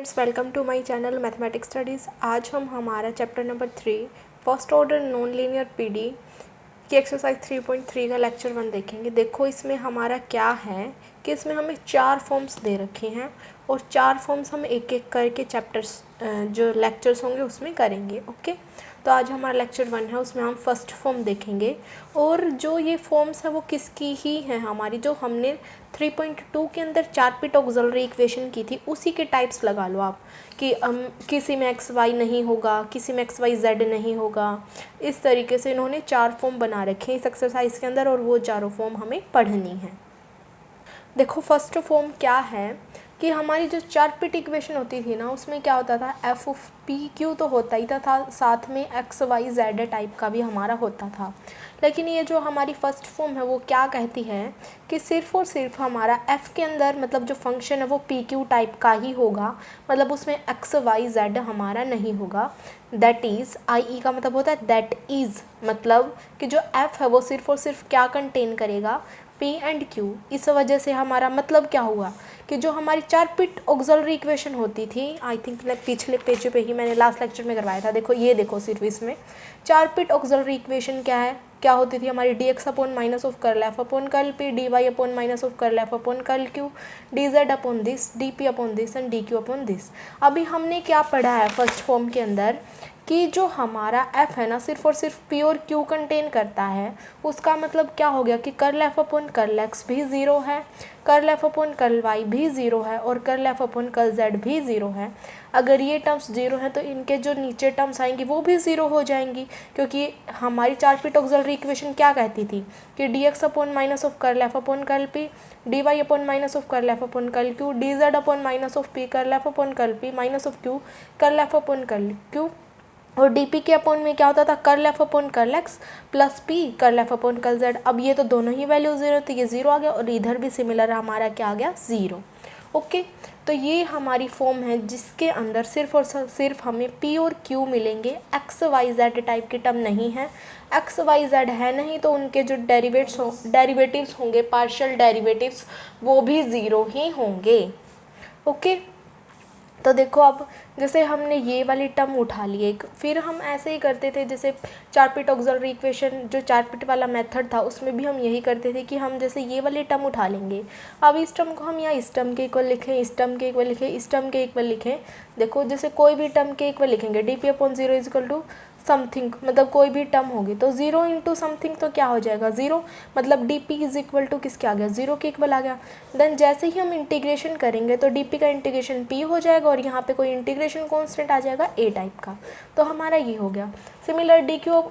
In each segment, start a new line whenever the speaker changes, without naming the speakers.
Friends, welcome to my channel mathematics studies. आज हम हमारा chapter number 3 first order non linear PD की exercise 3.3 का लेक्चर 1 देखेंगे। देखो इसमें हमारा क्या है कि इसमें हमें 4 फॉर्म्स दे रखे हैं और 4 फॉर्म्स हम एक एक करके चैप्टर्स जो लेक्चर्स होंगे उसमें करेंगे। ओके, तो आज हमारा लेक्चर 1 है, उसमें हम फर्स्ट फॉर्म देखेंगे। और जो ये फॉर्म्स है वो किसकी ही है, हमारी जो हमने 3.2 के अंदर 4 पिट ऑक्सिलरी इक्वेशन की थी उसी के टाइप्स लगा लो आप कि किसी में एक्स वाई नहीं होगा, किसी में एक्स वाई जेड नहीं होगा। इस तरीके से इन्होंने 4 फॉर्म बना रखे हैं इस एक्सरसाइज के अंदर और वो चारों फॉर्म हमें पढ़नी है। देखो फर्स्ट फॉर्म क्या है कि हमारी जो 4 पिट इक्वेशन होती थी ना उसमें क्या होता था, एफ ऑफ पी क्यू तो होता ही था, साथ में एक्स वाई जेड टाइप का भी हमारा होता था। लेकिन ये जो हमारी फर्स्ट फॉर्म है वो क्या कहती है कि सिर्फ और सिर्फ हमारा एफ़ के अंदर मतलब जो फंक्शन है वो पी क्यू टाइप का ही होगा, मतलब उसमें एक्स वाई जेड हमारा नहीं होगा। दैट इज़ आई ई का मतलब होता है दैट इज़, मतलब कि जो एफ़ है वो सिर्फ और सिर्फ क्या कंटेन करेगा, पी एंड क्यू। इस वजह से हमारा मतलब क्या हुआ कि जो हमारी 4 पिट ऑक्सिलरी इक्वेशन होती थी, आई थिंक पिछले पेज पे ही मैंने लास्ट लेक्चर में करवाया था। देखो ये देखो, सिर्फ इसमें 4 पिट ऑक्सिलरी इक्वेशन क्या होती थी हमारी, d x upon minus of curl f upon curl p, d y upon minus of curl f upon curl q, d z upon this, d p upon this and d q upon this. अभी हमने क्या पढ़ा है first form के अंदर कि जो हमारा f है ना सिर्फ और सिर्फ p और q कंटेन करता है, उसका मतलब क्या हो गया कि curl f upon curl x भी 0 है, curl f upon curl y भी 0 है और curl f upon curl z भी 0 है। अगर ये टर्म्स 0 हैं तो इनके जो नीचे टर्म्स आएंगी वो भी 0 हो जाएंगी, क्योंकि हमारी 4 पिट ऑक्सिलरी इक्वेशन क्या कहती थी कि d x upon minus of curl f upon curl p, d y upon minus of curl f upon curl q, d z upon minus of p curl f upon curl p minus of q curl f upon curl q। और d p के upon में क्या होता था, curl f upon curl x plus p curl f upon curl z. अब ये तो दोनों ही वैल्यू 0 तो ये 0 आ गया और इधर भी सिमिलर हमारा क्या आ गया, 0। ओके, तो ये हमारी फॉर्म है जिसके अंदर सिर्फ और सिर्फ हमें पी और क्यू मिलेंगे, एक्स वाई जेड टाइप के टर्म नहीं है। एक्स वाई जेड है नहीं तो उनके जो डेरिवेटिव्स होंगे, पार्शियल डेरिवेटिव्स, वो भी 0 ही होंगे। ओके, तो देखो अब जैसे हमने ये वाली टर्म उठा ली एक, फिर हम ऐसे ही करते थे जैसे 4 पिट ऑक्सिलरी इक्वेशन जो 4 पिट वाला मेथड था उसमें भी हम यही करते थे कि हम जैसे ये वाली टर्म उठा लेंगे। अब इस टर्म को हम या इस टर्म के इक्वल लिखें, इस टर्म के इक्वल लिखें, इस टर्म के इक्वल लिखें। देखो जैसे कोई भी टर्म के इक्वल लिखेंगे, d p upon 0 is equal to something, मतलब कोई भी टर्म होगी तो 0 इंटू समथिंग तो क्या हो जाएगा, 0, मतलब d p is equal to किसके आ गया, 0 के इक्वल आ गया। देन जैसे ही हम इंटीग्रेशन करेंगे तो डी पी का इंटीग्रेशन p हो जाएगा और यहाँ पे कोई इंटीग्रेशन कॉन्स्टेंट आ जाएगा a टाइप का, तो हमारा ये हो गया। सिमिलर डी क्यू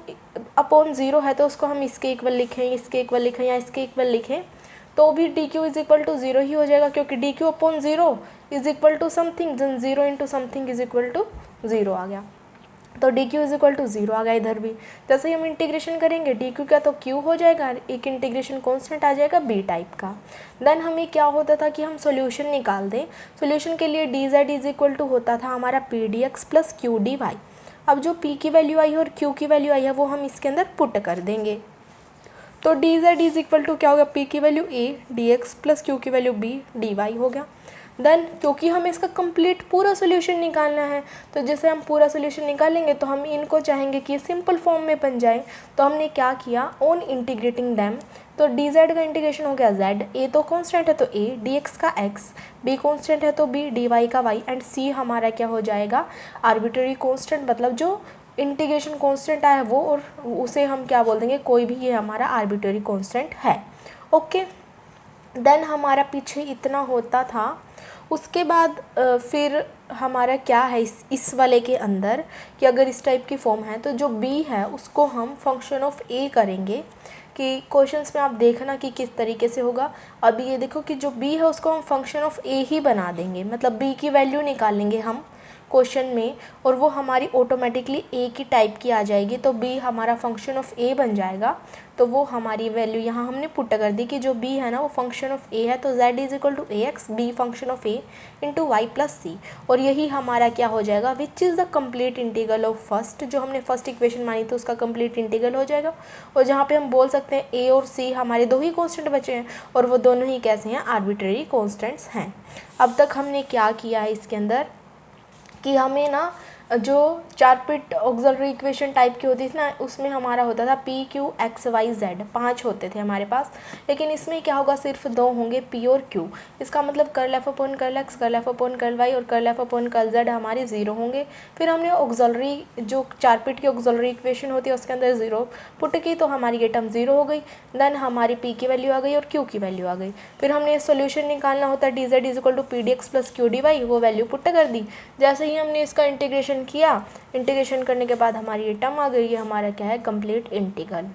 अपॉन 0 है तो उसको हम इसके इक्वल लिखें, इसके इक्वल लिखें या इसके इक्वल लिखें तो भी d q is equal to 0 ही हो जाएगा, क्योंकि d q upon 0 is equal to something, then 0 into something is equal to 0 आ गया, तो d q is equal to 0 आ गया इधर भी। जैसे ही हम इंटीग्रेशन करेंगे डी क्यू का तो क्यू हो जाएगा, एक इंटीग्रेशन कॉन्स्टेंट आ जाएगा बी टाइप का। देन हमें क्या होता था कि हम सॉल्यूशन निकाल दें, सॉल्यूशन के लिए d z is equal to होता था हमारा p d x plus q d y. अब जो पी की वैल्यू आई है और क्यू की वैल्यू आई है वो हम इसके अंदर पुट कर देंगे, तो d z is equal to क्या हो गया, पी की value a d x plus q की वैल्यू बी डी वाई हो गया। देन क्योंकि हमें इसका कंप्लीट पूरा सोल्यूशन निकालना है तो जैसे हम पूरा सोल्यूशन निकालेंगे तो हम इनको चाहेंगे कि ये सिंपल फॉर्म में बन जाए, तो हमने क्या किया, ऑन इंटीग्रेटिंग दैम, तो डी जेड का इंटीग्रेशन हो गया जेड, ए तो कॉन्स्टेंट है तो ए, डी एक्स का एक्स, बी कॉन्स्टेंट है तो बी, डी वाई का वाई एंड सी हमारा क्या हो जाएगा, आर्बिट्ररी कॉन्स्टेंट, मतलब जो इंटीग्रेशन कॉन्स्टेंट आया वो, और उसे हम क्या बोल देंगे, कोई भी ये हमारा आर्बिट्ररी कॉन्स्टेंट है। ओके, देन हमारा पीछे इतना होता था। उसके बाद फिर हमारा क्या है इस वाले के अंदर कि अगर इस टाइप की फॉर्म है तो जो b है उसको हम फंक्शन ऑफ a करेंगे, कि क्वेश्चंस में आप देखना कि किस तरीके से होगा। अभी ये देखो कि जो b है उसको हम फंक्शन ऑफ a ही बना देंगे, मतलब b की वैल्यू निकालेंगे हम क्वेश्चन में और वो हमारी ऑटोमेटिकली a की टाइप की आ जाएगी, तो b हमारा फंक्शन ऑफ a बन जाएगा। तो वो हमारी वैल्यू यहाँ हमने पुट कर दी कि जो b है ना वो फंक्शन ऑफ a है, तो z is equal to A x, b function of a into y plus c, और यही हमारा क्या हो जाएगा, which is the complete integral of first, जो हमने फर्स्ट इक्वेशन मानी थी उसका कंप्लीट इंटीग्रल हो जाएगा। और जहाँ पे हम बोल सकते हैं a और c हमारे दो ही कॉन्स्टेंट बचे हैं और वो दोनों ही कैसे हैं, आर्बिट्ररी कॉन्स्टेंट्स हैं। अब तक हमने क्या किया है इसके अंदर, कि हमें ना जो 4 पिट ऑक्सिलरी इक्वेशन टाइप की होती थी ना, उसमें हमारा होता था p q x y z, 5 होते थे हमारे पास। लेकिन इसमें क्या होगा, सिर्फ 2 होंगे, पी और क्यू। इसका मतलब curl f upon curl x, curl f upon curl y और curl f upon curl z हमारे 0 होंगे। फिर हमने ऑक्सिलरी जो 4 पिट की ऑक्सिलरी इक्वेशन होती है उसके अंदर 0 पुट की, तो हमारी ये टर्म 0 हो गई। देन हमारी पी की वैल्यू आ गई और क्यू की वैल्यू आ गई। फिर हमने सोल्यूशन निकालना होता है d z is equal to p d x plus q d y, वो वैल्यू पुट कर दी। जैसे ही हमने इसका इंटीग्रेशन किया, इंटीग्रेशन करने के बाद हमारी ये टर्म आ गई, ये हमारा क्या है, कंप्लीट इंटीग्रल।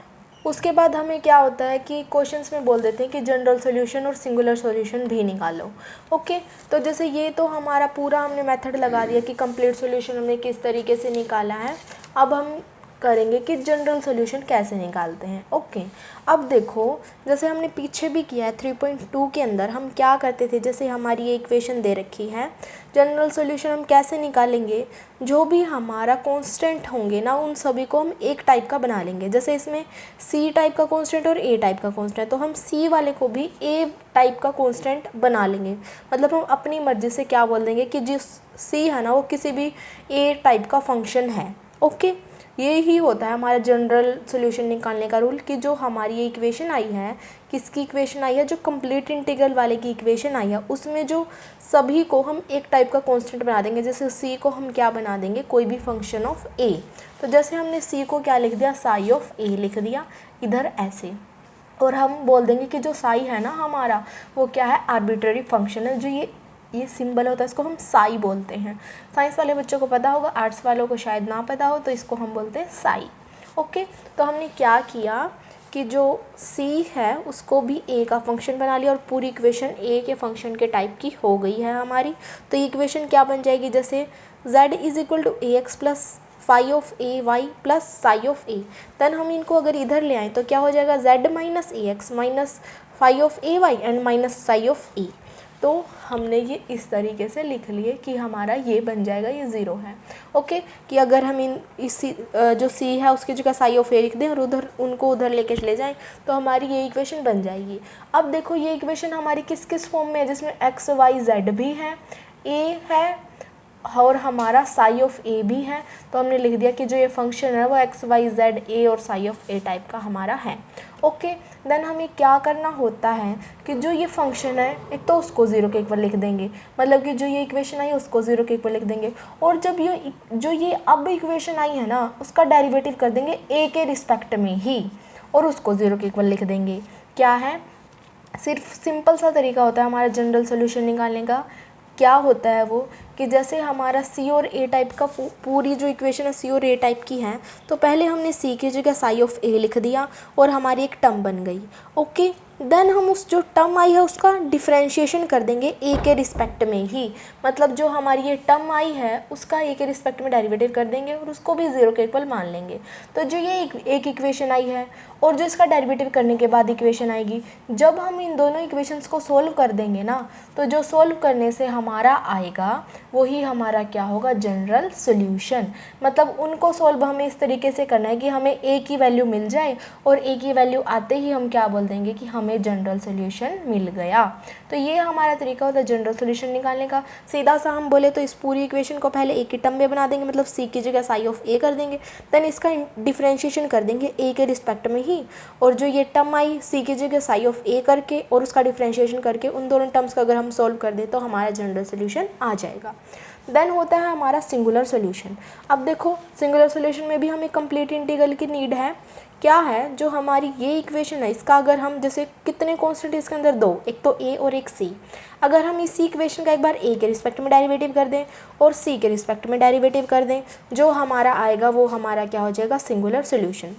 उसके बाद हमें क्या होता है कि क्वेश्चंस में बोल देते हैं कि जनरल सॉल्यूशन और सिंगुलर सॉल्यूशन भी निकालो। ओके, तो जैसे ये तो हमारा पूरा हमने मेथड लगा दिया कि कंप्लीट सॉल्यूशन हमने किस तरीके से निकाला है। अब हम करेंगे कि जनरल सॉल्यूशन कैसे निकालते हैं। ओके, अब देखो जैसे हमने पीछे भी किया है 3.2 के अंदर हम क्या करते थे, जैसे हमारी ये इक्वेशन दे रखी है, जनरल सॉल्यूशन हम कैसे निकालेंगे, जो भी हमारा कांस्टेंट होंगे ना उन सभी को हम एक टाइप का बना लेंगे। जैसे इसमें सी टाइप का कांस्टेंट और ए टाइप का कांस्टेंट, तो हम सी वाले को भी ए टाइप का कांस्टेंट बना लेंगे। मतलब हम अपनी मर्जी से क्या बोल देंगे कि जिस सी है ना वो किसी भी ए टाइप का फंक्शन है। ओके, ये ही होता है हमारा जनरल सॉल्यूशन निकालने का रूल, कि जो हमारी ये इक्वेशन आई है, किसकी इक्वेशन आई है, जो कंप्लीट इंटीग्रल वाले की इक्वेशन आई है, उसमें जो सभी को हम एक टाइप का कांस्टेंट बना देंगे। जैसे सी को हम क्या बना देंगे, कोई भी फंक्शन ऑफ ए। तो जैसे हमने सी को क्या लिख दिया, साई ऑफ ए लिख दिया इधर ऐसे, और हम बोल देंगे कि जो साई है ना हमारा, वो क्या है, आर्बिट्ररी फंक्शन है। जो ये सिंबल होता है इसको हम साई बोलते हैं। साइंस वाले बच्चों को पता होगा, आर्ट्स वालों को शायद ना पता हो, तो इसको हम बोलते हैं साई। ओके, तो हमने क्या किया कि जो सी है उसको भी ए का फंक्शन बना लिया और पूरी इक्वेशन ए के फंक्शन के टाइप की हो गई है हमारी। तो ये इक्वेशन क्या बन जाएगी, जैसे z is equal to A x plus phi of a y plus psi of a. Then हम इनको अगर इधर ले आएँ तो क्या हो जाएगा, z minus a x minus phi of a y and minus psi of a. तो हमने ये इस तरीके से लिख लिए कि हमारा ये बन जाएगा, ये 0 है। ओके, कि अगर हम इसी जो सी है उसकी जगह साई ऑफ ए लिख दें और उधर उनको उधर लेके चले जाएं तो हमारी ये इक्वेशन बन जाएगी। अब देखो ये इक्वेशन हमारी किस किस फॉर्म में है, जिसमें एक्स वाई जेड भी है, ए है और हमारा साई ऑफ ए भी है। तो हमने लिख दिया कि जो ये फंक्शन है वो एक्स वाई जेड ए और साई ऑफ ए टाइप का हमारा है। ओके, देन हमें क्या करना होता है कि जो ये फंक्शन है एक तो उसको 0 के इक्वल लिख देंगे, मतलब कि जो ये इक्वेशन आई है उसको 0 के इक्वल लिख देंगे, और जब ये अब इक्वेशन आई है ना उसका डेरिवेटिव कर देंगे ए के रिस्पेक्ट में ही और उसको 0 के इक्वल लिख देंगे। क्या है, सिर्फ सिंपल सा तरीका होता है हमारा जनरल सोल्यूशन निकालने का। क्या होता है वो कि जैसे हमारा सी और ए टाइप का पूरी जो इक्वेशन है सी और ए टाइप की है, तो पहले हमने सी की जगह साई ऑफ ए लिख दिया और हमारी एक टर्म बन गई। ओके, देन हम उस जो टर्म आई है उसका डिफ्रेंशिएशन कर देंगे ए के रिस्पेक्ट में ही, मतलब जो हमारी ये टर्म आई है उसका ए के रिस्पेक्ट में डेरिवेटिव कर देंगे और उसको भी 0 के इक्वल मान लेंगे। तो जो ये एक इक्वेशन आई है और जो इसका डेरिवेटिव करने के बाद इक्वेशन आएगी, जब हम इन दोनों इक्वेशंस को सोल्व कर देंगे ना, तो जो सोल्व करने से हमारा आएगा वही हमारा क्या होगा, जनरल सॉल्यूशन। मतलब उनको सोल्व हमें इस तरीके से करना है कि हमें ए की वैल्यू मिल जाए और ए की वैल्यू आते ही हम क्या बोल देंगे कि हमें जनरल सॉल्यूशन मिल गया। तो ये हमारा तरीका होता है जनरल सॉल्यूशन निकालने का। सीधा सा हम बोले तो इस पूरी इक्वेशन को पहले ए की टर्म में बना देंगे, मतलब सी की जगह साई ऑफ ए कर देंगे, देन इसका डिफ्रेंशिएशन कर देंगे ए के रिस्पेक्ट में ही, और जो ये टर्म आई सी की जगह साई ऑफ ए करके और उसका डिफ्रेंशिएशन करके उन दोनों टर्म्स का अगर हम सॉल्व कर दें तो हमारा जनरल सॉल्यूशन आ जाएगा। देन होता है हमारा सिंगुलर सॉल्यूशन। अब देखो सिंगुलर सॉल्यूशन में भी हमें कंप्लीट इंटीग्रल की नीड है। क्या है, जो हमारी ये इक्वेशन है इसका अगर हम जैसे कितने कॉन्स्टेंट इसके अंदर, 2, एक तो ए और एक सी, अगर हम इसी इक्वेशन का एक बार ए के रिस्पेक्ट में डेरिवेटिव कर दें और सी के रिस्पेक्ट में डेरिवेटिव कर दें, जो हमारा आएगा वो हमारा क्या हो जाएगा, सिंगुलर सॉल्यूशन।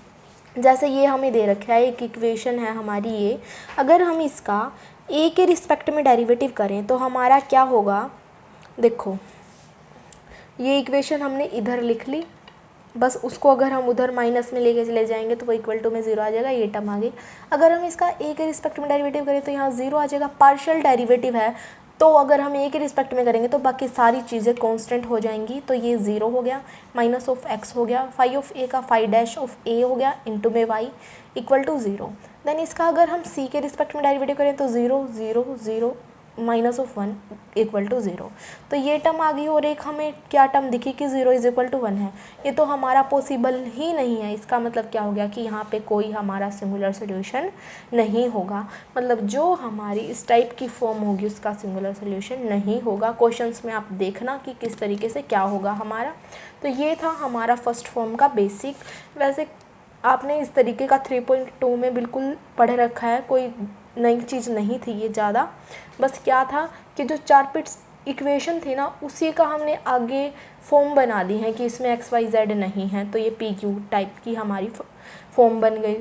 जैसे ये हमें दे रखा है एक इक्वेशन है हमारी ये, अगर हम इसका ए के रिस्पेक्ट में डेरिवेटिव करें तो हमारा क्या होगा, देखो ये इक्वेशन हमने इधर लिख ली, बस उसको अगर हम उधर माइनस में लेके चले जाएंगे तो वो इक्वल टू में 0 आ जाएगा, ये टर्म आ गई। अगर हम इसका ए के रिस्पेक्ट में डेरिवेटिव करें तो यहाँ 0 आ जाएगा, पार्शियल डेरिवेटिव है, तो अगर हम ए के रिस्पेक्ट में करेंगे तो बाकी सारी चीज़ें कांस्टेंट हो जाएंगी, तो ये 0 हो गया, माइनस ऑफ एक्स हो गया, फाई ऑफ ए का फाई डैश ऑफ ए हो गया इंटू में वाई इक्वल टू 0। देन इसका अगर हम सी के रिस्पेक्ट में डेरिवेटिव करें तो 0 0 0 -1 इक्वल टू 0। तो ये टर्म आ गई और एक हमें क्या टर्म दिखी कि 0 इज इक्वल टू 1 है। ये तो हमारा पॉसिबल ही नहीं है। इसका मतलब क्या हो गया कि यहाँ पे कोई हमारा सिंगुलर सोल्यूशन नहीं होगा। मतलब जो हमारी इस टाइप की फॉर्म होगी उसका सिंगुलर सोल्यूशन नहीं होगा। क्वेश्चंस में आप देखना कि किस तरीके से क्या होगा हमारा। तो ये था हमारा फर्स्ट फॉर्म का बेसिक। वैसे आपने इस तरीके का 3.2 में बिल्कुल पढ़ रखा है, कोई नई चीज़ नहीं थी ये ज़्यादा। बस क्या था कि जो 4 पिट्स इक्वेशन थी ना, उसी का हमने आगे फॉर्म बना दी है कि इसमें XYZ नहीं है, तो ये PQ टाइप की हमारी फॉर्म बन गई।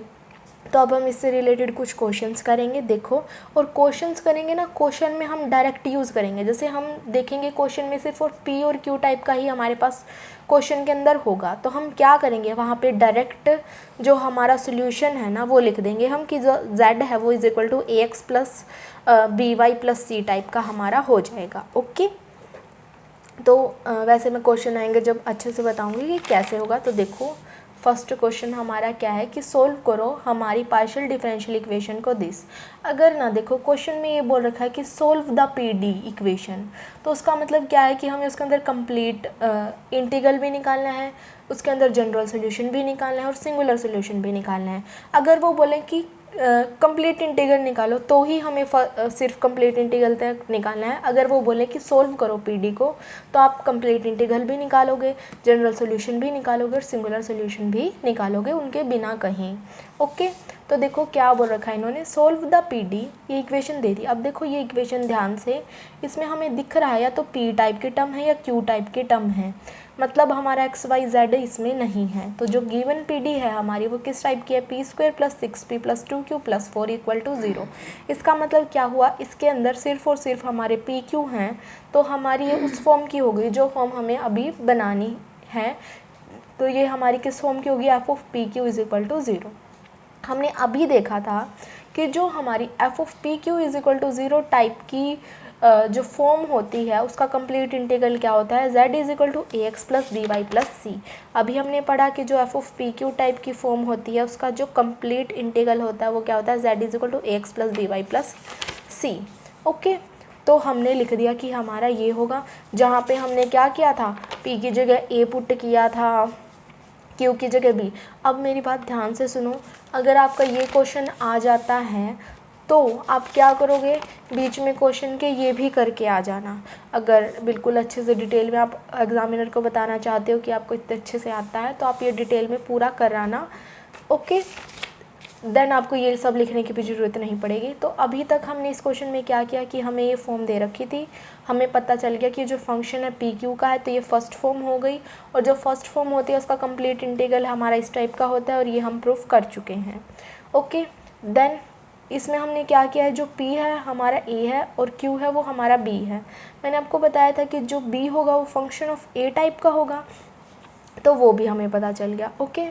तो अब हम इससे रिलेटेड कुछ क्वेश्चंस करेंगे, देखो। और क्वेश्चंस करेंगे ना, क्वेश्चन में हम डायरेक्ट यूज़ करेंगे। जैसे हम देखेंगे क्वेश्चन में सिर्फ और P और Q टाइप का ही हमारे पास क्वेश्चन के अंदर होगा, तो हम क्या करेंगे वहाँ पे डायरेक्ट जो हमारा सोल्यूशन है ना वो लिख देंगे हम कि जो Z है वो is equal to AX plus BY plus C type का हमारा हो जाएगा। ओके, तो वैसे मैं क्वेश्चन आएंगे जब अच्छे से बताऊँगी कि कैसे होगा। तो देखो फर्स्ट क्वेश्चन हमारा क्या है कि सोल्व करो हमारी पार्शियल डिफरेंशियल इक्वेशन को दिस। अगर ना देखो क्वेश्चन में ये बोल रखा है कि सोल्व द PD इक्वेशन, तो उसका मतलब क्या है कि हमें उसके अंदर कंप्लीट इंटीग्रल भी निकालना है, उसके अंदर जनरल सोल्यूशन भी निकालना है और सिंगुलर सोल्यूशन भी निकालना है। अगर वो बोले कि कंप्लीट इंटीग्रल निकालो तो ही हमें सिर्फ कंप्लीट इंटीग्रल तक निकालना है। अगर वो बोले कि सोल्व करो PD को, तो आप कंप्लीट इंटीग्रल भी निकालोगे, जनरल सोल्यूशन भी निकालोगे और सिंगुलर सोल्यूशन भी निकालोगे उनके बिना कहीं। ओके, तो देखो क्या बोल रखा है इन्होंने, सोल्व द PD, ये इक्वेशन दे दी। अब देखो ये इक्वेशन ध्यान से, इसमें हमें दिख रहा है या तो P टाइप की टर्म है या Q टाइप की टर्म है, मतलब हमारा XYZ इसमें नहीं है। तो जो गिवन PD है हमारी वो किस टाइप की है, P² + 6P + 2Q + 4 equal to 0। इसका मतलब क्या हुआ, इसके अंदर सिर्फ और सिर्फ हमारे PQ हैं, तो हमारी ये उस फॉर्म की हो गई जो फॉर्म हमें अभी बनानी है। तो ये हमारी किस फॉर्म की होगी, f(PQ) = 0। हमने अभी देखा था कि जो हमारी f(PQ) = 0 टाइप की जो फॉर्म होती है उसका कंप्लीट इंटीग्रल क्या होता है, Z = AX + BY + C। अभी हमने पढ़ा कि जो f(PQ) टाइप की फॉर्म होती है उसका जो कंप्लीट इंटीग्रल होता है वो क्या होता है, Z = AX + BY + C। Okay, तो हमने लिख दिया कि हमारा ये होगा, जहाँ पे हमने क्या किया था, P की जगह A पुट किया था, Q की जगह B। अब मेरी बात ध्यान से सुनो, अगर आपका ये क्वेश्चन आ जाता है तो आप क्या करोगे, बीच में क्वेश्चन के ये भी करके आ जाना। अगर बिल्कुल अच्छे से डिटेल में आप एग्जामिनर को बताना चाहते हो कि आपको इतने अच्छे से आता है, तो आप ये डिटेल में पूरा कराना। ओके, देन आपको ये सब लिखने की भी ज़रूरत नहीं पड़ेगी। तो अभी तक हमने इस क्वेश्चन में क्या किया कि हमें ये फॉर्म दे रखी थी, हमें पता चल गया कि जो फंक्शन है PQ का है, तो ये फर्स्ट फॉर्म हो गई, और जो फर्स्ट फॉर्म होती है उसका कंप्लीट इंटीग्रल हमारा इस टाइप का होता है, और ये हम प्रूफ कर चुके हैं। ओके, देन इसमें हमने क्या किया है, जो P है हमारा A है और Q है वो हमारा B है। मैंने आपको बताया था कि जो B होगा वो फंक्शन ऑफ A टाइप का होगा, तो वो भी हमें पता चल गया। ओके,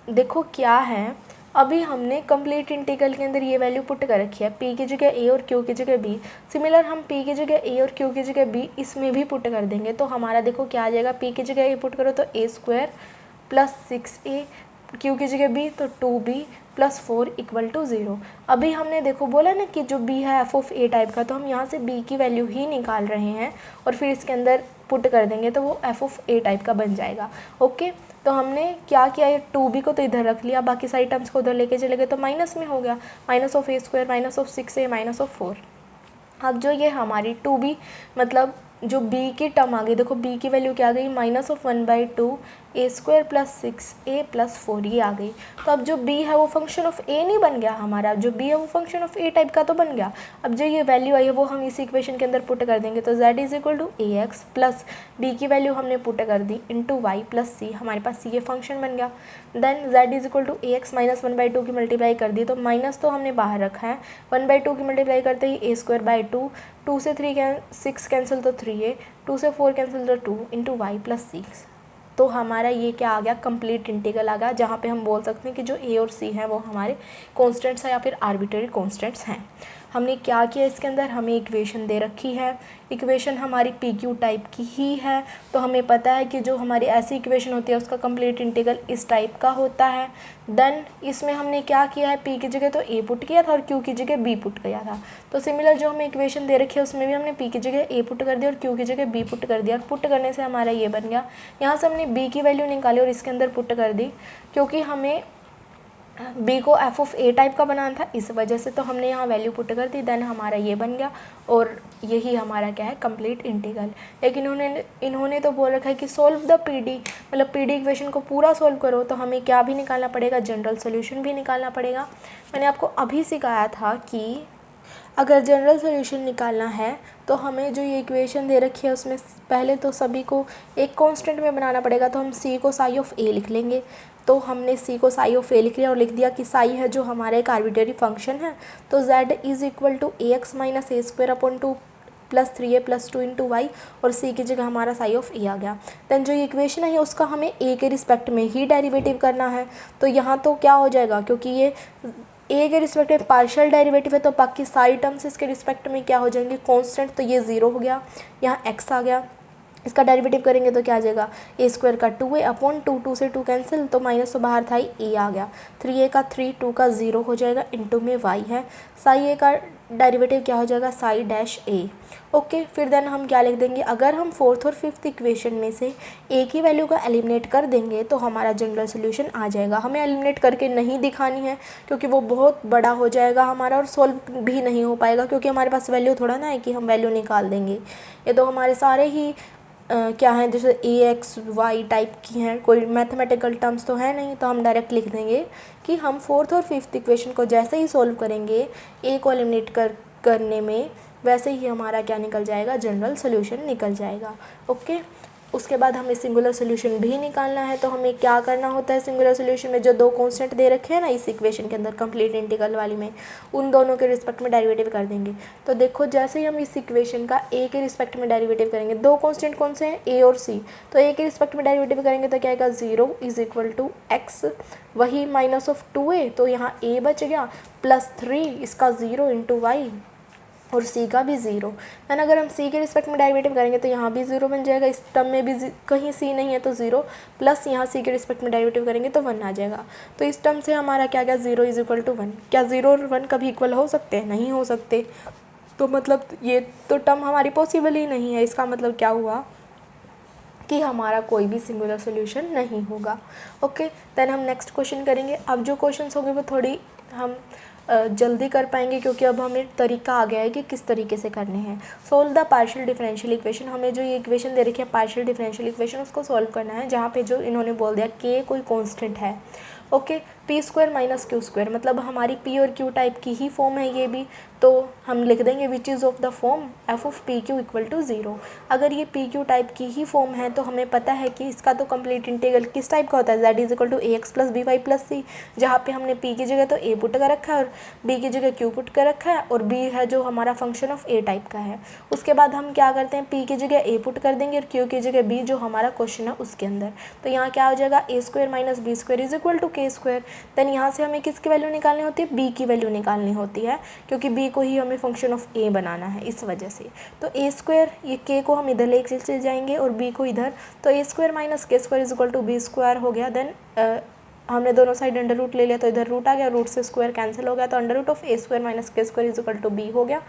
देखो क्या है, अभी हमने कंप्लीट इंटीग्रल के अंदर ये वैल्यू पुट कर रखी है, P की जगह A और Q की जगह B। सिमिलर हम P की जगह A और Q की जगह B इसमें भी पुट कर देंगे, तो हमारा देखो क्या आ जाएगा, P की जगह A पुट करो तो A² + 6A, Q की जगह B तो 2B + 4 = 0। अभी हमने देखो बोला ना कि जो B है f(A) टाइप का, तो हम यहाँ से B की वैल्यू ही निकाल रहे हैं और फिर इसके अंदर पुट कर देंगे तो वो f(A) टाइप का बन जाएगा। ओके, तो हमने क्या किया, ये 2B को तो इधर रख लिया, बाकी सारी टर्म्स को उधर लेके चले गए, तो माइनस में हो गया, -(A²) -6A -4। अब जो ये हमारी 2B मतलब जो B की टर्म आ गई, देखो B की वैल्यू क्या आ गई, -1/2 A² + 6A + 4 ये आ गई। तो अब जो B है वो फंक्शन ऑफ A नहीं बन गया हमारा, जो B है वो फंक्शन ऑफ A टाइप का तो बन गया। अब जो ये वैल्यू आई है वो हम इस इक्वेशन के अंदर पुट कर देंगे, तो Z = AX प्लस B की वैल्यू हमने पुट कर दी इंटू Y + C, हमारे पास ये फंक्शन बन गया। देन Z = AX -1/2 की मल्टीप्लाई कर दी, तो माइनस तो हमने बाहर रखा है, 1/2 की मल्टीप्लाई करते ही A²/2, 2 से 6 कैंसिल तो 3A, 2 से 4 कैंसिल तो 2 इंटू Y + C। तो हमारा ये क्या आ गया, कंप्लीट इंटीग्रल आ गया, जहाँ पे हम बोल सकते हैं कि जो A और C हैं वो हमारे कॉन्स्टेंट्स हैं या फिर आर्बिट्ररी कॉन्स्टेंट्स हैं। हमने क्या किया इसके अंदर, हमें इक्वेशन दे रखी है, इक्वेशन हमारी पी क्यू टाइप की ही है, तो हमें पता है कि जो हमारी ऐसी इक्वेशन होती है उसका कंप्लीट इंटीग्रल इस टाइप का होता है। देन इसमें हमने क्या किया है, पी की जगह तो ए पुट किया था और क्यू की जगह बी पुट किया था। तो सिमिलर जो हमें इक्वेशन दे रखी है उसमें भी हमने पी की जगह ए पुट कर दिया और क्यू की जगह बी पुट कर दिया, और पुट करने से हमारा ये बन गया। यहाँ से हमने बी की वैल्यू निकाली और इसके अंदर पुट कर दी, क्योंकि हमें बी को एफ ऑफ ए टाइप का बनाना था इस वजह से, तो हमने यहाँ वैल्यू पुट कर दी, देन हमारा ये बन गया और यही हमारा क्या है, कंप्लीट इंटीग्रल। लेकिन इन्होंने तो बोल रखा है कि सॉल्व द पीडी, मतलब पीडी इक्वेशन को पूरा सॉल्व करो, तो हमें क्या भी निकालना पड़ेगा, जनरल सोल्यूशन भी निकालना पड़ेगा। मैंने आपको अभी सिखाया था कि अगर जनरल सोल्यूशन निकालना है तो हमें जो ये इक्वेशन दे रखी है उसमें पहले तो सभी को एक कांस्टेंट में बनाना पड़ेगा, तो हम सी को साई ऑफ ए लिख लेंगे। तो हमने सी को साई ऑफ ए लिख लिया और लिख दिया कि साई है जो हमारा एक आर्बिट्रेरी फंक्शन है, तो z is equal to A x minus A square upon 2 plus 3a plus 2 into Y, और सी की जगह हमारा साई ऑफ ए आ गया। देन जो इक्वेशन है उसका हमें ए के रिस्पेक्ट में ही डेरिवेटिव करना है, तो यहाँ तो क्या हो जाएगा, क्योंकि ये ए के रिस्पेक्ट में पार्शियल डेरिवेटिव है तो बाकी सारी टर्म्स इसके रिस्पेक्ट में क्या हो जाएंगे, कांस्टेंट, तो ये 0 हो गया, यहाँ x आ गया। इसका डेरिवेटिव करेंगे तो क्या आ जाएगा, ए स्क्वायर का 2a अपॉन 2 से 2 कैंसिल, तो माइनस तो बाहर था ही, ए आ गया, 3a का 3, 2 का 0 हो जाएगा, इंटू में y है, साई ए का डेरिवेटिव क्या हो जाएगा, साई डैश ए। ओके, फिर देन हम क्या लिख देंगे, अगर हम फोर्थ और फिफ्थ इक्वेशन में से ए की वैल्यू को एलिमिनेट कर देंगे तो हमारा जनरल सोल्यूशन आ जाएगा। हमें एलिमिनेट करके नहीं दिखानी है क्योंकि वो बहुत बड़ा हो जाएगा हमारा और सॉल्व भी नहीं हो पाएगा, क्योंकि हमारे पास वैल्यू थोड़ा ना है कि हम वैल्यू निकाल देंगे। ये तो हमारे सारे ही क्या है, जैसे ए एक्स वाई टाइप की हैं, कोई मैथमेटिकल टर्म्स तो है नहीं, तो हम डायरेक्ट लिख देंगे कि हम फोर्थ और फिफ्थ इक्वेशन को जैसे ही सॉल्व करेंगे ए को एलिमिनेट करने में, वैसे ही हमारा क्या निकल जाएगा, जनरल सोल्यूशन निकल जाएगा। ओके, उसके बाद हमें सिंगुलर सोल्यूशन भी निकालना है, तो हमें क्या करना होता है, सिंगुलर सोल्यूशन में जो दो कांस्टेंट दे रखे हैं ना इस इक्वेशन के अंदर कंप्लीट इंटीग्रल वाली में, उन दोनों के रिस्पेक्ट में डेरिवेटिव कर देंगे। तो देखो जैसे ही हम इस इक्वेशन का ए के रिस्पेक्ट में डेरिवेटिव करेंगे, दो कांस्टेंट कौन से हैं, ए और सी, तो ए के रिस्पेक्ट में डेरिवेटिव करेंगे तो क्या आएगा, 0 इज इक्वल टू एक्स, वही माइनस ऑफ 2a, तो यहाँ a बच गया, प्लस 3 इसका 0 इंटू वाई, और c का भी 0। एंड अगर हम c के रिस्पेक्ट में डेरिवेटिव करेंगे तो यहाँ भी 0 बन जाएगा, इस टर्म में भी कहीं c नहीं है तो 0, प्लस यहाँ c के रिस्पेक्ट में डेरिवेटिव करेंगे तो 1 आ जाएगा। तो इस टर्म से हमारा क्या गया, 0 इज इक्वल टू 1। क्या 0 और 1 कभी इक्वल हो सकते हैं, नहीं हो सकते, तो मतलब ये तो टर्म हमारी पॉसिबल ही नहीं है। इसका मतलब क्या हुआ कि हमारा कोई भी सिंगुलर सोल्यूशन नहीं होगा। ओके, देन हम नेक्स्ट क्वेश्चन करेंगे। अब जो क्वेश्चंस होंगे वो थोड़ी हम जल्दी कर पाएंगे क्योंकि अब हमें तरीका आ गया है कि किस तरीके से करने हैं। Solve the partial differential equation, हमें जो ये इक्वेशन दे रखी है पार्शियल डिफरेंशियल इक्वेशन, उसको सोल्व करना है, जहाँ पे जो इन्होंने बोल दिया के कोई कांस्टेंट है। Okay, P square minus Q square, मतलब हमारी पी और क्यू टाइप की ही फॉर्म है ये भी, तो हम लिख देंगे which is of the form f of p q equal to 0। अगर ये पी क्यू टाइप की ही फॉर्म है तो हमें पता है कि इसका तो कंप्लीट इंटीग्रल किस टाइप का होता है, z is equal to A x plus b y plus c, जहाँ पे हमने पी की जगह तो ए पुट कर रखा है और बी की जगह क्यू पुट कर रखा है, और बी है जो हमारा फंक्शन ऑफ ए टाइप का है। उसके बाद हम क्या करते हैं, पी की जगह ए पुट कर देंगे और क्यू की जगह बी जो हमारा क्वेश्चन है उसके अंदर, तो यहाँ क्या हो जाएगा, a square minus b square is equal to k square. Then यहाँ से हमें किसकी वैल्यू निकालनी होती है, बी की वैल्यू निकालनी होती है, क्योंकि बी को ही हमें फंक्शन ऑफ ए बनाना है इस वजह से। तो ए स्क्वायर, ये के को हम इधर लेके चले जाएंगे और बी को इधर, तो a square minus k square is equal to b square हो गया। देन हमने दोनों साइड अंडर रूट ले लिया तो इधर रूट आ गया, रूट से स्क्वायर कैंसिल हो गया, तो under root of a square minus k square is equal to b हो गया।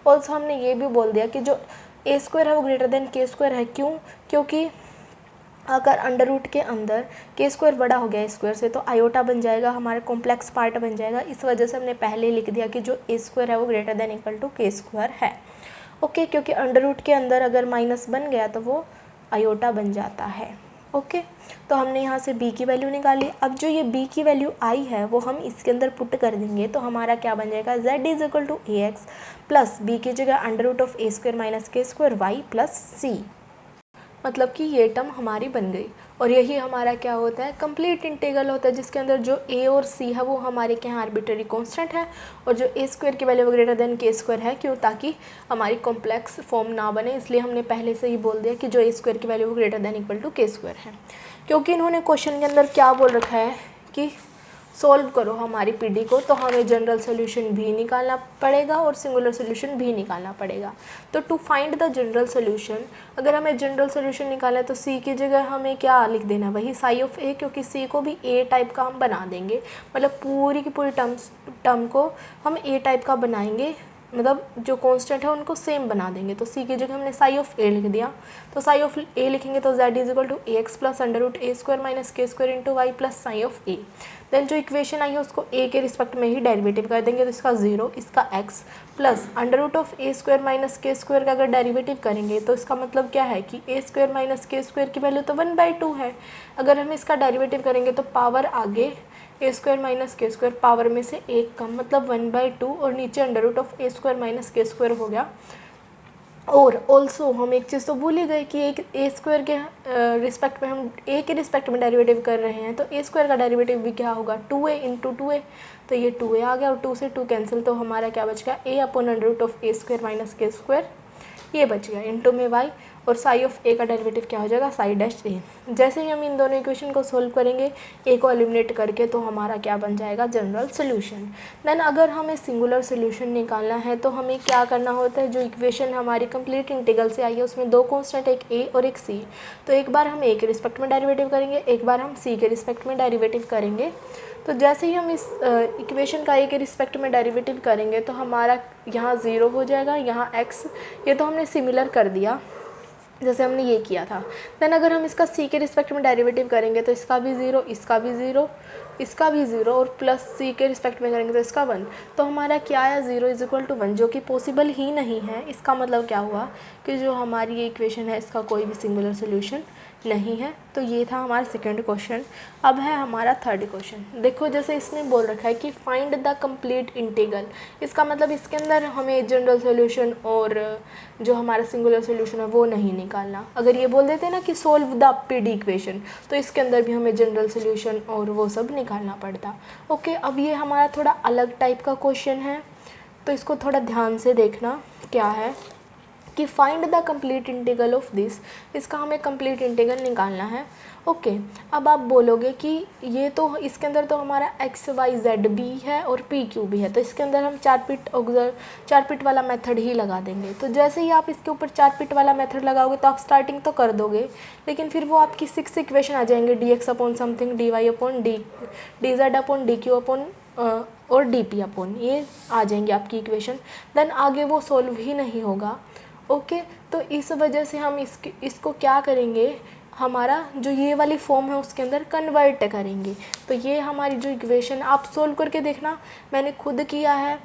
ऑल्सो हमने ये भी बोल दिया कि जो ए स्क्वायर है वो ग्रेटर देन के स्क्वायर है, क्यों, क्योंकि अगर अंडर रूट के अंदर के स्क्वायर बड़ा हो गया स्क्वायर से तो आयोटा बन जाएगा, हमारा कॉम्प्लेक्स पार्ट बन जाएगा, इस वजह से हमने पहले लिख दिया कि जो ए स्क्वायर है वो greater than equal to k square है। ओके, क्योंकि अंडर रूट के अंदर अगर माइनस बन गया तो वो आयोटा बन जाता है। ओके, तो हमने यहाँ से b की वैल्यू निकाली। अब जो ये b की वैल्यू आई है वो हम इसके अंदर पुट कर देंगे, तो हमारा क्या बन जाएगा, z is equal to A x plus b की जगह under root of a square minus k square y plus c, मतलब कि ये टर्म हमारी बन गई। और यही हमारा क्या होता है, कंप्लीट इंटीग्रल होता है, जिसके अंदर जो a और c है वो हमारे के यहाँ आर्बिट्ररी कांस्टेंट है, और जो a स्क्वायर की वैल्यू ग्रेटर देन के स्क्वायर है, क्यों, ताकि हमारी कॉम्प्लेक्स फॉर्म ना बने, इसलिए हमने पहले से ही बोल दिया कि जो a स्क्वायर की value greater than equal to k square है। क्योंकि इन्होंने क्वेश्चन के अंदर क्या बोल रखा है कि सॉल्व करो हमारी पीडी को, तो हमें जनरल सोल्यूशन भी निकालना पड़ेगा और सिंगुलर सोल्यूशन भी निकालना पड़ेगा। तो to find the general solution, अगर हमें जनरल सोल्यूशन निकालना है तो सी की जगह हमें क्या लिख देना, वही साई ऑफ ए, क्योंकि सी को भी ए टाइप का हम बना देंगे, मतलब पूरी की पूरी टर्म को हम ए टाइप का बनाएंगे, मतलब जो कांस्टेंट है उनको सेम बना देंगे। तो सी की जगह हमने साई ऑफ ए लिख दिया, तो साई ऑफ ए लिखेंगे तो z is equal to A x plus under root a square minus k square into y plus psi of a. Then जो इक्वेशन आई है उसको ए के रिस्पेक्ट में ही डेरिवेटिव कर देंगे, तो इसका 0, इसका x plus under root of a square minus k square का अगर डेरिवेटिव करेंगे तो इसका मतलब क्या है कि ए स्क्वायर माइनस के स्क्वायर की वैल्यू तो 1/2 है। अगर हम इसका डेरिवेटिव करेंगे तो पावर आगे a square minus k square, power में से एक कम, मतलब 1/2, और नीचे under root of a square minus k square हो गया। और ऑल्सो हम एक चीज़ तो भूल ही गए कि एक ए स्क्वायर के रिस्पेक्ट में हम ए के रिस्पेक्ट में डेरिवेटिव कर रहे हैं, तो ए स्क्वायर का डेरिवेटिव भी क्या होगा, 2a इंटू 2a, तो ये 2a आ गया और 2 से 2 कैंसिल, तो हमारा क्या बच गया, a upon under root of a square minus k square, ये बच गया इंटू में y, और साई ऑफ ए का डेरिवेटिव क्या हो जाएगा, साई डैश ए। जैसे ही हम इन दोनों इक्वेशन को सोल्व करेंगे ए को एलिमिनेट करके, तो हमारा क्या बन जाएगा, जनरल सोल्यूशन। देन अगर हमें सिंगुलर सोल्यूशन निकालना है तो हमें क्या करना होता है, जो इक्वेशन हमारी कंप्लीट इंटीग्रल से आई है उसमें दो कांस्टेंट, एक ए और एक सी, तो एक बार हम ए के रिस्पेक्ट में डेरिवेटिव करेंगे, एक बार हम सी के रिस्पेक्ट में डेरिवेटिव करेंगे। तो जैसे ही हम इस इक्वेशन का ए के रिस्पेक्ट में डेरिवेटिव करेंगे तो हमारा यहाँ 0 हो जाएगा, यहाँ x, ये तो हमने सिमिलर कर दिया जैसे हमने ये किया था। देन अगर हम इसका सी के रिस्पेक्ट में डेरिवेटिव करेंगे तो इसका भी 0, इसका भी 0, इसका भी 0, और प्लस सी के रिस्पेक्ट में करेंगे तो इसका 1, तो हमारा क्या आया, 0 इज इक्वल टू 1, जो कि पॉसिबल ही नहीं है। इसका मतलब क्या हुआ कि जो हमारी ये इक्वेशन है इसका कोई भी सिंगुलर सोल्यूशन नहीं है। तो ये था हमारा सेकंड क्वेश्चन। अब है हमारा थर्ड क्वेश्चन। देखो जैसे इसमें बोल रखा है कि फाइंड द कंप्लीट इंटीग्रल, इसका मतलब इसके अंदर हमें जनरल सॉल्यूशन और जो हमारा सिंगुलर सॉल्यूशन है वो नहीं निकालना। अगर ये बोल देते ना कि सोल्व द पीडी इक्वेशन, तो इसके अंदर भी हमें जनरल सॉल्यूशन और वो सब निकालना पड़ता। ओके, अब ये हमारा थोड़ा अलग टाइप का क्वेश्चन है, तो इसको थोड़ा ध्यान से देखना। क्या है कि find the complete integral of this, इसका हमें कंप्लीट इंटीग्रल निकालना है। ओके, अब आप बोलोगे कि ये तो इसके अंदर तो हमारा एक्स वाई जेड भी है और पी क्यू भी है, तो इसके अंदर हम चार पिट वाला मेथड ही लगा देंगे। तो जैसे ही आप इसके ऊपर चार पिट वाला मेथड लगाओगे तो आप स्टार्टिंग तो कर दोगे, लेकिन फिर वो आपकी 6 इक्वेशन आ जाएंगे, d x upon something, d y upon d z upon d q upon और डी पी अपॉन, ये आ जाएंगी आपकी इक्वेशन। देन आगे वो सॉल्व ही नहीं होगा। ओके, तो इस वजह से हम इसको क्या करेंगे, हमारा जो ये वाली फॉर्म है उसके अंदर कन्वर्ट करेंगे। तो ये हमारी जो इक्वेशन आप सोल्व करके देखना, मैंने खुद किया है,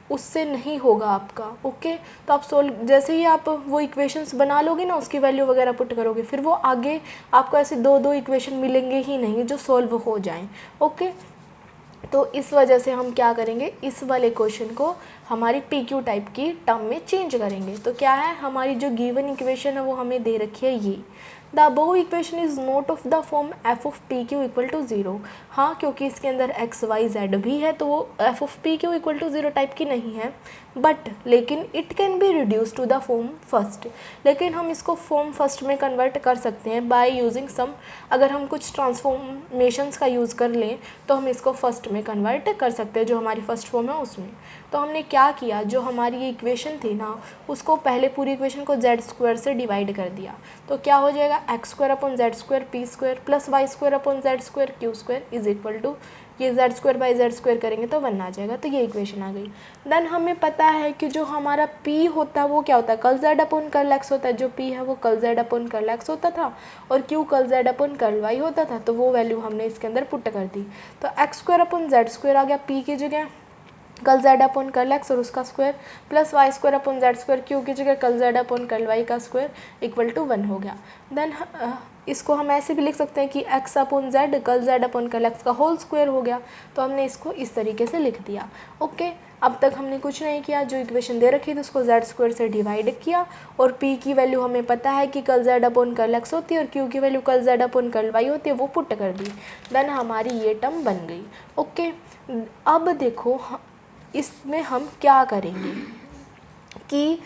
उससे नहीं होगा आपका। ओके, तो आप सोल्व जैसे ही आप वो इक्वेशंस बना लोगे ना, उसकी वैल्यू वगैरह पुट करोगे, फिर वो आगे आपको ऐसे दो इक्वेशन मिलेंगे ही नहीं जो सोल्व हो जाएं। ओके, तो इस वजह से हम क्या करेंगे, इस वाले क्वेश्चन को हमारी पी क्यू टाइप की टर्म में चेंज करेंगे। तो क्या है, हमारी जो गिवन इक्वेशन है वो हमें दे रखी है ये, the above equation is not of the form f of p q equal to 0। हाँ, क्योंकि इसके अंदर एक्स वाई जेड भी है, तो वो f of p q equal to 0 type की नहीं है। बट लेकिन it can be reduce to the form first, लेकिन हम इसको फॉर्म फर्स्ट में कन्वर्ट कर सकते हैं बाय यूजिंग सम, अगर हम कुछ ट्रांसफॉर्मेशंस का यूज़ कर लें तो हम इसको फर्स्ट में कन्वर्ट कर सकते हैं, जो हमारी फर्स्ट फॉर्म है उसमें। तो हमने क्या किया, जो हमारी ये इक्वेशन थी ना, उसको पहले पूरी इक्वेशन को जेड स्क्वायर से डिवाइड कर दिया। तो क्या हो जाएगा, x square upon z square p square plus y square upon z square q square is equal to, ये z square by z square करेंगे तो 1 आ जाएगा। तो ये इक्वेशन आ गई। देन हमें पता है कि जो हमारा पी होता है वो क्या होता है, curl z upon curl x होता है। जो पी है वो curl z upon curl x होता था और q curl z upon curl y होता था। तो वो वैल्यू हमने इसके अंदर पुट कर दी। तो x square upon z square आ गया पी की जगह, curl z upon curl x और उसका square, plus y square upon z square q की जगह curl z upon curl y का स्क्वायर इक्वल टू 1 हो गया। देन इसको हम ऐसे भी लिख सकते हैं कि x upon Z curl z upon curl x का होल स्क्वायर हो गया। तो हमने इसको इस तरीके से लिख दिया। ओके, अब तक हमने कुछ नहीं किया, जो इक्वेशन दे रखी थी उसको जेड स्क्वायर से डिवाइड किया और पी की वैल्यू हमें पता है कि curl z upon curl x होती है और क्यू की value curl z upon curl y होती है, वो पुट कर दी। देन हमारी ये टर्म बन गई। ओके, अब देखो इसमें हम क्या करेंगे कि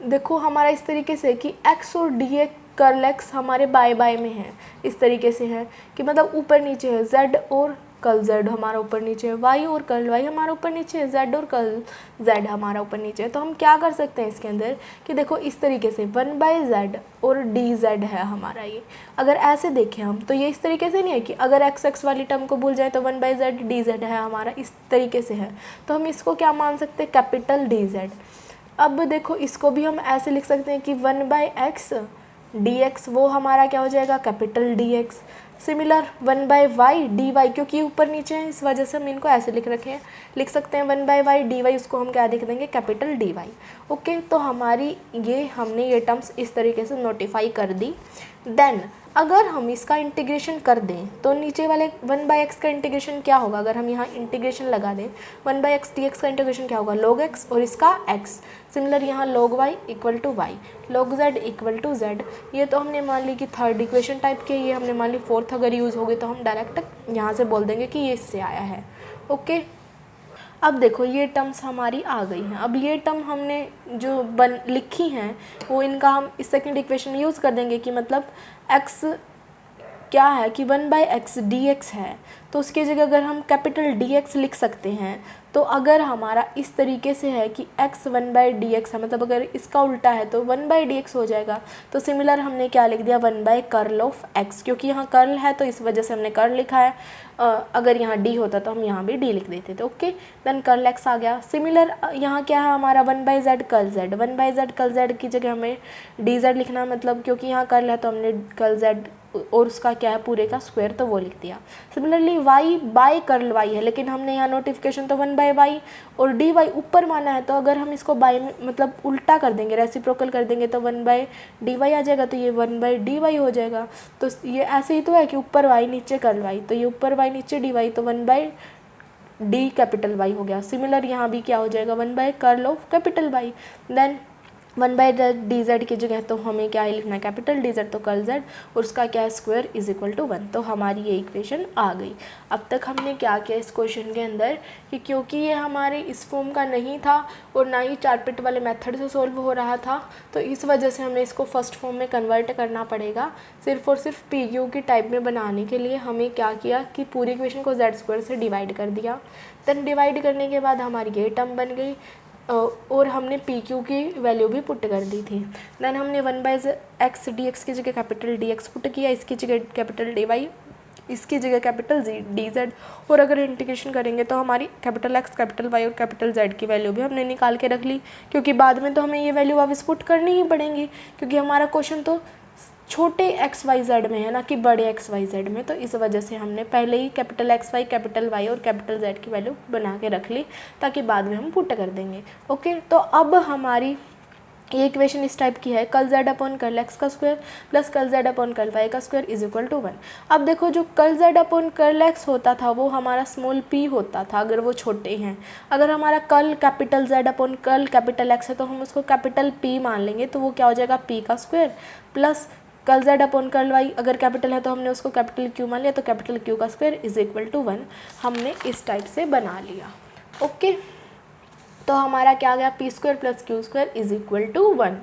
देखो हमारा इस तरीके से कि x और डी कर्ल एक्स हमारे बाय बाय में है, इस तरीके से है कि मतलब ऊपर नीचे है, z और कर्ल z हमारा ऊपर नीचे है, y और कर्ल y हमारा ऊपर नीचे है, z और कर्ल z हमारा ऊपर नीचे है। तो हम क्या कर सकते हैं इसके अंदर कि देखो इस तरीके से 1/z और dz है हमारा ये। अगर ऐसे देखें हम तो ये इस तरीके से नहीं है कि अगर x वाली टर्म को भूल जाए तो 1/z dz है हमारा, इस तरीके से है। तो हम इसको क्या मान सकते हैं, कैपिटल dz। अब देखो इसको भी हम ऐसे लिख सकते हैं कि 1/x dx वो हमारा क्या हो जाएगा, capital dx। Similar 1/y dy, क्योंकि ऊपर नीचे है इस वजह से हम इनको ऐसे लिख सकते हैं 1/y dy, उसको हम क्या लिख देंगे, कैपिटल dy। ओके, तो हमारी हमने ये टर्म्स इस तरीके से नोटिफाई कर दी। देन अगर हम इसका इंटीग्रेशन कर दें तो नीचे वाले 1/x का इंटीग्रेशन क्या होगा, अगर हम यहाँ इंटीग्रेशन लगा दें 1/x dx का इंटीग्रेशन क्या होगा, log x और इसका x। सिमिलर यहाँ log y equal to y, log z equal to z। ये तो हमने मान ली कि थर्ड इक्वेशन टाइप के, ये हमने मान ली फोर्थ अगर यूज़ होगी तो हम डायरेक्ट यहाँ से बोल देंगे कि ये इससे आया है। ओके, अब देखो ये टर्म्स हमारी आ गई हैं। अब ये टर्म हमने जो लिखी हैं वो इनका हम इस सेकंड इक्वेशन में यूज़ कर देंगे कि मतलब x क्या है कि 1/x dx है, तो उसकी जगह अगर हम कैपिटल dx लिख सकते हैं। तो अगर हमारा इस तरीके से है कि x 1/dx है, मतलब अगर इसका उल्टा है तो 1/dx हो जाएगा। तो सिमिलर हमने क्या लिख दिया, 1/कर्ल ऑफ x, क्योंकि यहाँ कर्ल है तो इस वजह से हमने कर्ल लिखा है। अगर यहाँ d होता तो हम यहाँ भी d लिख देते थे। ओके, देन कर्ल x आ गया। सिमिलर यहाँ क्या है हमारा 1/z curl z, 1/z curl z की जगह हमें dz लिखना, मतलब क्योंकि यहाँ कर्ल है तो हमने कर्ल z और उसका क्या है पूरे का स्क्वायर, तो वो लिख दिया। Similarly y by curl y है, लेकिन हमने यहाँ नोटिफिकेशन तो 1/y और dy ऊपर माना है, तो अगर हम इसको बाय मतलब उल्टा कर देंगे, रेसिप्रोकल कर देंगे तो 1/dy आ जाएगा, तो ये 1/dy हो जाएगा। तो ये ऐसे ही तो है कि ऊपर y नीचे कर्ल y, तो ये ऊपर y नीचे dy, तो 1/d कैपिटल y हो गया। सिमिलर यहाँ भी क्या हो जाएगा, 1/कर्ल of capital y। Then 1/dz की जगह तो हमें क्या है लिखना है, कैपिटल dz, तो कर्ल z और उसका क्या है स्क्वायर इज इक्वल टू 1। तो हमारी ये इक्वेशन आ गई। अब तक हमने क्या किया इस क्वेश्चन के अंदर कि क्योंकि ये हमारे इस फॉर्म का नहीं था और ना ही चारपिट वाले मेथड से सॉल्व हो रहा था, तो इस वजह से हमें इसको फर्स्ट फॉर्म में कन्वर्ट करना पड़ेगा। सिर्फ और सिर्फ पी क्यू की टाइप में बनाने के लिए हमें क्या किया कि पूरी इक्वेशन को z स्क्वायर से डिवाइड कर दिया। देन डिवाइड करने के बाद हमारी ये टर्म बन गई और हमने पी क्यू की वैल्यू भी पुट कर दी थी। देन हमने 1/x dx की जगह कैपिटल dx पुट किया, इसकी जगह कैपिटल dy, इसकी जगह कैपिटल dz, और अगर इंटीग्रेशन करेंगे तो हमारी कैपिटल x कैपिटल y और कैपिटल z की वैल्यू भी हमने निकाल के रख ली, क्योंकि बाद में तो हमें ये वैल्यू वापस पुट करनी ही पड़ेंगी, क्योंकि हमारा क्वेश्चन तो छोटे एक्स वाई जेड में है ना कि बड़े एक्स वाई जेड में। तो इस वजह से हमने पहले ही capital x y, capital y और कैपिटल जेड की वैल्यू बना के रख ली, ताकि बाद में हम पुट कर देंगे। ओके, तो अब हमारी ये इक्वेशन इस टाइप की है, curl z upon curl x का square plus curl z upon curl y का स्क्वायर इज इक्वल टू 1। अब देखो जो curl z upon curl x होता था वो हमारा स्मॉल p होता था अगर वो छोटे हैं। अगर हमारा curl capital z upon curl capital x है तो हम उसको कैपिटल p मान लेंगे, तो वो क्या हो जाएगा p का square plus curl z upon curl y अगर कैपिटल है तो हमने उसको कैपिटल q मान लिया, तो कैपिटल q का स्क्वायर इज इक्वल टू 1 हमने इस टाइप से बना लिया। ओके, तो हमारा क्या आ गया, p square plus q square is equal to 1।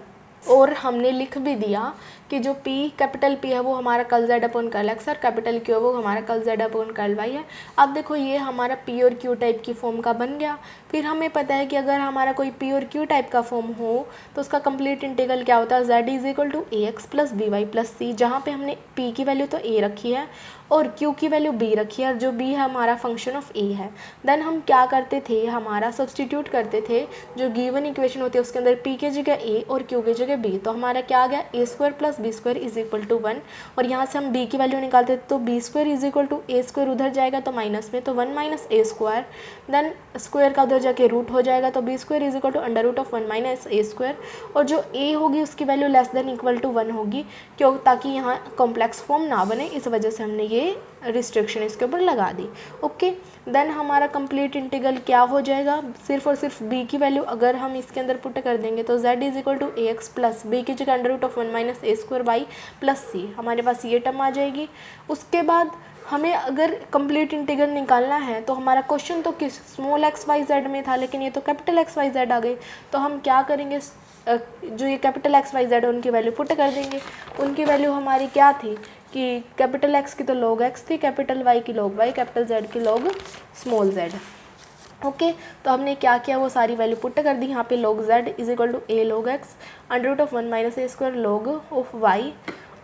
और हमने लिख भी दिया कि जो P कैपिटल P है वो हमारा curl Z upon curl X और कैपिटल Q है वो हमारा curl Z upon curl Y है। अब देखो ये हमारा P और Q टाइप की फॉर्म का बन गया। फिर हमें पता है कि अगर हमारा कोई P और Q टाइप का फॉर्म हो तो उसका कंप्लीट इंटीग्रल क्या होता है, Z is equal to AX plus BY plus C, जहाँ पे हमने P की वैल्यू तो A रखी है और Q की वैल्यू B रखी है, और जो B है हमारा फंक्शन ऑफ A है। देन हम क्या करते थे, हमारा सब्सटीट्यूट करते थे, जो गिवन इक्वेशन होती है उसके अंदर P की जगह A और Q की जगह B, तो हमारा क्या आ गया A square plus B square is equal to 1। और यहाँ से हम B की वैल्यू निकालते थे तो B square is equal to A square उधर जाएगा तो माइनस में, तो 1 minus A square, then square का उधर जाके रूट हो जाएगा तो B square is equal to under root of 1 minus A square, और जो A होगी उसकी value less than equal to 1 होगी, क्यों, ताकि यहाँ कॉम्प्लेक्स फॉर्म ना बने, इस वजह से हमने ये रिस्ट्रिक्शन इसके ऊपर लगा दी। ओके, देन हमारा कंप्लीट इंटीग्रल क्या हो जाएगा, सिर्फ और सिर्फ b की वैल्यू अगर हम इसके अंदर पुट कर देंगे तो z is equal to A x plus b की जगह under root of 1 minus A square y plus c, हमारे पास ये टर्म आ जाएगी। उसके बाद हमें अगर कंप्लीट इंटीग्रल निकालना है तो हमारा क्वेश्चन तो किस स्मॉल एक्स वाई जेड में था, लेकिन ये तो कैपिटल एक्स वाई जेड आ गई, तो हम क्या करेंगे, जो ये कैपिटल एक्स वाई जेड है उनकी वैल्यू पुट कर देंगे। उनकी वैल्यू हमारी क्या थी कि कैपिटल X की तो log X थी, कैपिटल Y की log Y, कैपिटल Z की log स्मॉल z। ओके तो हमने क्या किया, वो सारी वैल्यू पुट कर दी यहाँ पे। log z is equal to a log x under root of 1 minus a square log of y।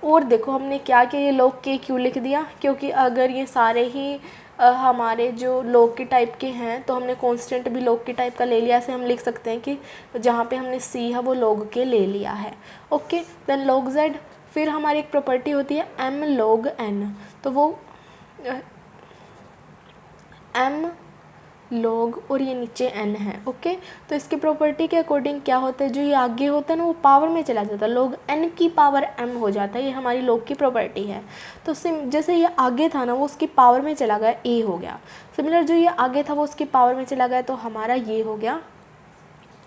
और देखो हमने क्या किया, ये log k क्यों लिख दिया, क्योंकि अगर ये सारे ही हमारे जो log के टाइप के हैं तो हमने कांस्टेंट भी log के टाइप का ले लिया। ऐसे हम लिख सकते हैं कि जहाँ पे हमने c है वो log के ले लिया है। ओके देन log z, फिर हमारी एक प्रॉपर्टी होती है m log n, तो वो m log और ये नीचे n है। ओके तो इसकी प्रॉपर्टी के अकॉर्डिंग क्या होता है, जो ये आगे होता है ना वो पावर में चला जाता है, log n की पावर m हो जाता है। ये हमारी log की प्रॉपर्टी है। तो जैसे ये आगे था ना वो उसकी पावर में चला गया, a हो गया। सिमिलर जो ये आगे था वो उसकी पावर में चला गया तो हमारा ये हो गया।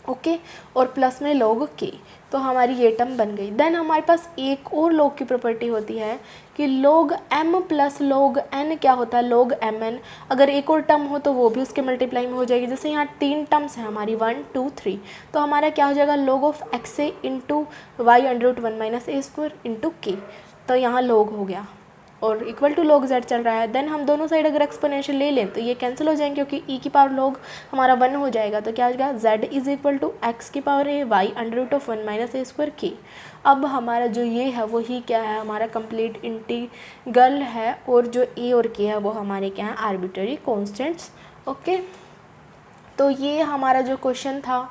ओके और प्लस में log k, तो हमारी ये टर्म बन गई। देन हमारे पास एक और log की प्रॉपर्टी होती है कि log m plus log n क्या होता है, log mn। अगर एक और टर्म हो तो वो भी उसके मल्टीप्लाई में हो जाएगी। जैसे यहाँ 3 टर्म्स हैं हमारी 1 2 3, तो हमारा क्या हो जाएगा, log of x a into Y under root 1 minus a square into k, तो यहाँ log हो गया और इक्वल टू log z चल रहा है। देन हम दोनों साइड अगर एक्सपोनेंशियल ले लें तो ये कैंसिल हो जाएंगे, क्योंकि e की पावर log हमारा 1 हो जाएगा। तो क्या हो जाएगा, z is equal to x की power a y under root of 1 minus a square k। अब हमारा जो ये है वही क्या है, हमारा कंप्लीट इंटीग्रल है, और जो a और k है वो हमारे क्या हैं, आर्बिट्ररी कॉन्स्टेंट्स। ओके तो ये हमारा जो क्वेश्चन था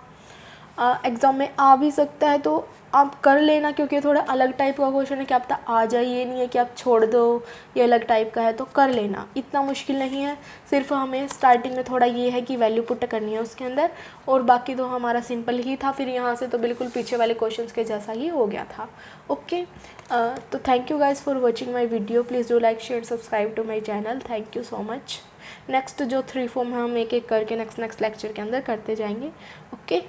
एग्ज़ाम में आ भी सकता है, तो आप कर लेना, क्योंकि थोड़ा अलग टाइप का क्वेश्चन है कि आप तक आ जाए, ये नहीं है कि आप छोड़ दो, ये अलग टाइप का है, तो कर लेना, इतना मुश्किल नहीं है। सिर्फ हमें स्टार्टिंग में थोड़ा ये है कि वैल्यू पुट करनी है उसके अंदर, और बाकी तो हमारा सिंपल ही था। फिर यहाँ से तो बिल्कुल पीछे वाले क्वेश्चन के जैसा ही हो गया था। ओके तो thank you guys for watching my video. Please do like share subscribe to my channel. Thank you so much. Next जो 3 फॉर्म है हम एक एक करके नेक्स्ट लेक्चर के अंदर करते जाएंगे। ओके